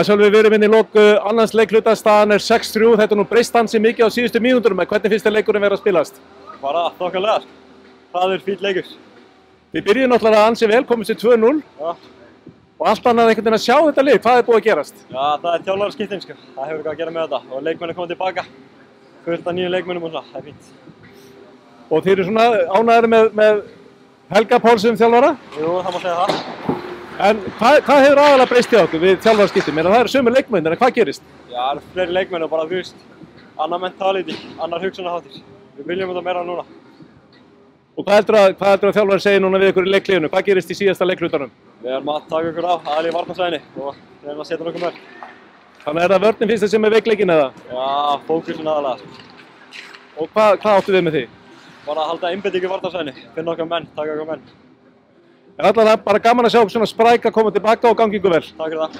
Sölvi, við erum inn í lok annars leikhluta, staðan er 6-3, þetta er nú breyst ansi mikið á síðustu mínúturum, hvernig finnst þér leikurinn vera að spilast? Bara þokkalega, það er fínn leikur. Við byrjum náttúrulega ansi vel, komum sér 2-0 og allt annað einhvern veginn að sjá þetta lið, hvað er búið að gerast? Já, það er þjálfaraskipting sko, það hefur eitthvað að gera með þetta og leikmenn er komið tilbaka, fullt af nýjum leikmennum og svona, það er fínt. Og þið eru svona ánægðir með Helga Pál sem þjálfara? Jú, það má segja það. En hvað hefur aðalega breyst hjá okkur við þjálfaraskiptum? Það eru sömu leikmenn, en hvað gerist? Já, það eru fleiri leikmenn og bara þú veist, annar mentality, annar hugsunarháttur. Við viljum þetta meira núna. Og hvað heldur að þjálfari segja núna við ykkur í leikliðinu? Hvað gerist í síðasta leiklutanum? Við erum að taka okkur á, aðallega í varnarsvæðinni og við erum að setja okkur mörg. Þannig er það vörnin fyrst sem er veikleikin eða? Já, fókusin aðalega. Og hvað áttu við með því? Bara að halda einbeitingu í varnarsvæðinni, finna okkar menn, taka okkar menn. Allavega bara gaman að sjá okkur svona spræk að koma tilbaka og gangi ykkur vel. Takk fyrir það.